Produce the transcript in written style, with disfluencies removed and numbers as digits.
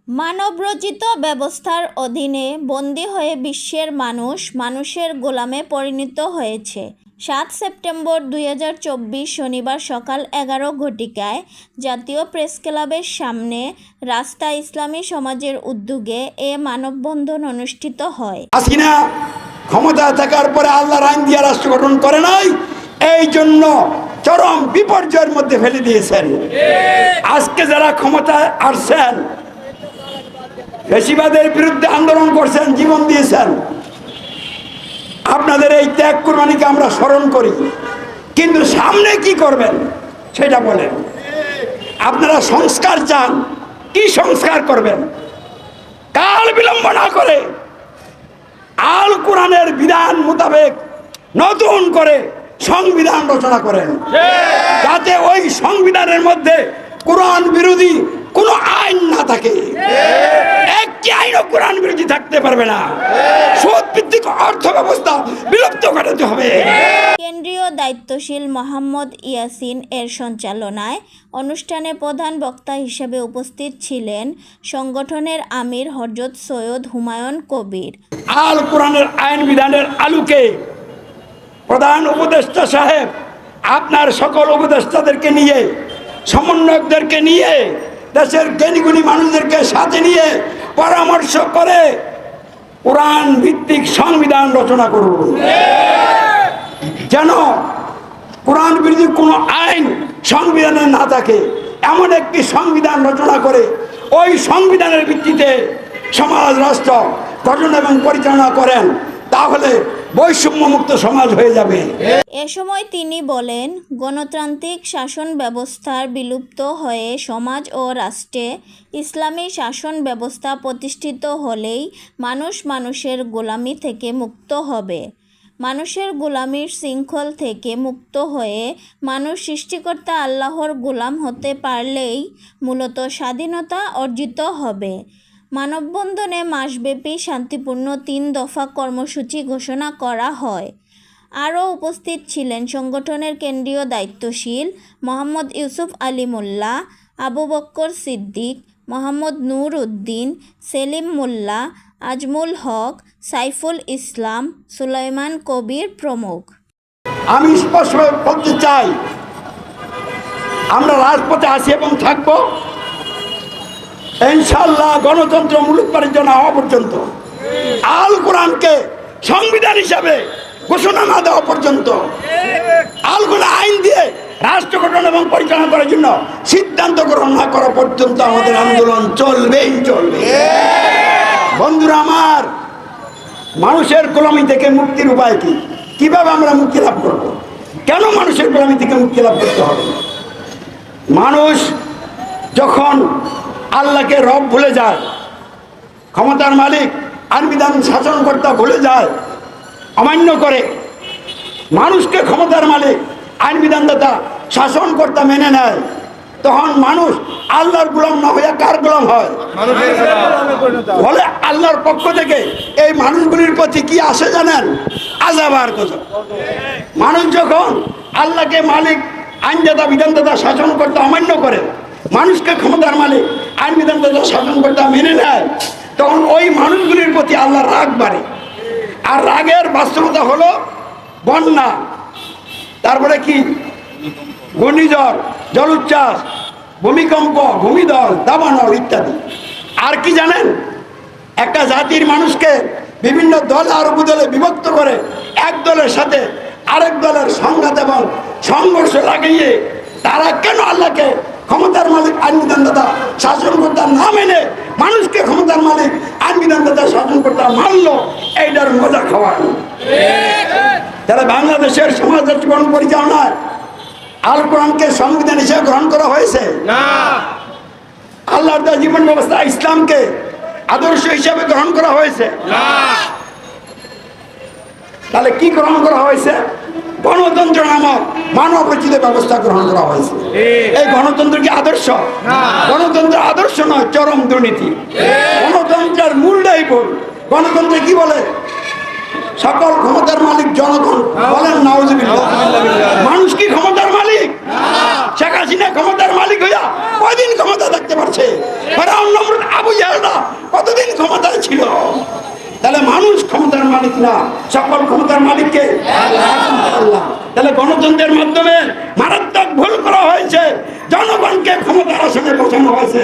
মানবরচিত ব্যবস্থার অধীনে বন্দী হয়ে বিশ্বের মানুষের গোলামে পরিণত হয়েছে। ৭ সেপ্টেম্বর ২০২৪ শনিবার সকাল ১১ ঘটিকায় জাতীয় প্রেসক্লাবের সামনে রাস্তা ইসলামী সমাজের উদ্যোগে এ মানববন্ধন অনুষ্ঠিত হয়। হাসিনা ক্ষমতা থাকার পরে আল্লাহর আইন দিয়ে রাষ্ট্র গঠন করে নাই, এই জন্য চরম বিপর্যয়ের মধ্যে ফেলে দিয়েছেন। আজকে যারা ক্ষমতায় আসছেন, ফ্যাসিবাদের বিরুদ্ধে আন্দোলন করছেন, জীবন দিয়েছেন, আপনাদের এই ত্যাগ কুরবানিকে আমরা স্মরণ করি, কিন্তু সামনে কি করবেন সেটা বলেন। আপনারা সংস্কার চান, কি সংস্কার করবেন? কাল বিলম্ব না করে আল কোরআনের বিধান মোতাবেক নতুন করে সংবিধান রচনা করেন, যাতে ওই সংবিধানের মধ্যে কোরআন বিরোধী কোনো আইন না থাকে। একটি আইনও কোরআন বিরোধী থাকতে পারবে না। সুদ ভিত্তিক অর্থ ব্যবস্থা বিলুপ্ত ঘটাতে হবে। কেন্দ্রীয় দায়িত্বশীল মোহাম্মদ ইয়াসিন এর সঞ্চালনায় অনুষ্ঠানে প্রধান বক্তা হিসেবে উপস্থিত ছিলেন সংগঠনের আমির হযরত সৈয়দ হুমায়ুন কবির। আল কোরআনের আইন বিধানের আলোকে প্রধান উপদেষ্টা সাহেব আপনার সকল উপদেষ্টাদেরকে নিয়ে, সমন্বয়কদেরকে নিয়ে, দেশের জ্ঞানীগুণী মানুষদেরকে সাথে নিয়ে পরামর্শ করে কোরআন ভিত্তিক সংবিধান রচনা করুন, যেন কোরআন বিরোধী কোনো আইন সংবিধানে না থাকে। এমন একটি সংবিধান রচনা করে ওই সংবিধানের ভিত্তিতে সমাজ রাষ্ট্র গঠন এবং পরিচালনা করেন, তাহলে বৈষম্যমুক্ত সমাজ হয়ে যাবে। এ সময় তিনি বলেন, গণতান্ত্রিক শাসন ব্যবস্থার বিলুপ্ত হয়ে সমাজ ও রাষ্ট্রে ইসলামী শাসন ব্যবস্থা প্রতিষ্ঠিত হলেই মানুষের গোলামি থেকে মুক্ত হবে। মানুষের গোলামির শৃঙ্খল থেকে মুক্ত হয়ে মানুষ সৃষ্টিকর্তা আল্লাহর গোলাম হতে পারলেই মূলত স্বাধীনতা অর্জিত হবে। মানববন্ধনে মাসব্যাপী শান্তিপূর্ণ ৩ দফা কর্মসূচি ঘোষণা করা হয়। আরও উপস্থিত ছিলেন সংগঠনের কেন্দ্রীয় দায়িত্বশীল মোহাম্মদ ইউসুফ আলী মোল্লা, আবু বক্কর সিদ্দিক, মোহাম্মদ নূর উদ্দিন, সেলিম মোল্লা, আজমুল হক, সাইফুল ইসলাম, সুলাইমান কবির প্রমুখ। আমি স্পষ্ট বলতে চাই, আমরা রাজপথে আছি এবং থাকবো ইনশাআল্লাহ, গণতন্ত্র মুলুক পরিচালনা হওয়া পর্যন্ত, আল কোরআনকে সংবিধান হিসাবে ঘোষণা না দেওয়া পর্যন্ত, আল কোরআন আইন দিয়ে রাষ্ট্র গঠন এবং পরিচালনা করার জন্য সিদ্ধান্ত গ্রহণ না করা পর্যন্ত আমাদের আন্দোলন চলবেই চলবে। বন্ধুরা আমার, মানুষের গোলামি থেকে মুক্তির উপায় কি? কিভাবে আমরা মুক্তি লাভ করব? কেন মানুষের গোলামি থেকে মুক্তি লাভ করতে হবে? মানুষ যখন আল্লাহকে রব ভুলে যায়, ক্ষমতার মালিক আইন বিধান শাসনকর্তা ভুলে যায়, অমান্য করে, মানুষকে ক্ষমতার মালিক আইন বিধানদাতা শাসনকর্তা মেনে নেয়, তখন মানুষ আল্লাহর গোলাম না হইয়া কার গোলাম হয়? বলে আল্লাহর পক্ষ থেকে এই মানুষগুলির প্রতি কি আসে জানেন? আযাব আর গজব। মানুষ যখন আল্লাহকে মালিক আইনদাতা বিধানদাতা শাসনকর্তা অমান্য করে, মানুষকে ক্ষমতার মালিক আইন বিধানদাতা শাসনকর্তা মেনে নেয়, তখন ওই মানুষগুলির প্রতি আল্লাহর রাগ বাড়ে। আর রাগের বাস্তবতা হলো বন্যা, তারপরে কি ঘূর্ণিঝড়, জলোচ্ছ্বাস, ভূমিকম্প, ভূমিধস, দাবানল ইত্যাদি। আর কি জানেন? একটা জাতির মানুষকে বিভিন্ন দল আর উপদলে বিভক্ত করে এক দলের সাথে আরেক দলের সংঘাত এবং সংঘর্ষ লাগিয়ে তারা কেন আল্লাহকে ক্ষমতার মালিক আইন বিধানদাতা শাসনকর্তা না মেনে মানুষকে ক্ষমতার মালিক আইন বিধানদাতা শাসনকর্তা মানলো, এইটার মজা খাওয়ানো। তাহলে বাংলাদেশের সমাজ জীবন পরিচালনায় আল কোরআনকে সংবিধান হিসেবে গ্রহণ করা হয়েছে না। আল্লাহর দেওয়া জীবন ব্যবস্থা ইসলামকে আদর্শ হিসেবে গ্রহণ করা হয়েছে না। তাহলে কি গ্রহণ করা হয়েছে? গণতন্ত্র নামক মানব রচিত ব্যবস্থা গ্রহণ করা হয়েছে। এই গণতন্ত্র কি আদর্শ? গণতন্ত্র আদর্শ নয়, চরম দুর্নীতি। গণতন্ত্রের মূলটাই ভুল। গণতন্ত্রে কি বলে? সকল ক্ষমতার মালিক জনগণ। বলেন নাউজুবিল্লাহ। মানুষ কি ক্ষমতার মালিক? শেখ হাসিনা ক্ষমতার মালিক হইয়া কয়দিন ক্ষমতা থাকতে পারছে? ফেরাউন, নমরুদ, আবু জাহেলরা কতদিন ক্ষমতায় ছিল? তাহলে মানুষ ক্ষমতার মালিক না, সকল ক্ষমতার মালিককে আল্লাহ। তাহলে গণতন্ত্রের মাধ্যমে মারাত্মক ভুল করা হয়েছে, জনগণকে ক্ষমতার আসনে বসানো হয়েছে।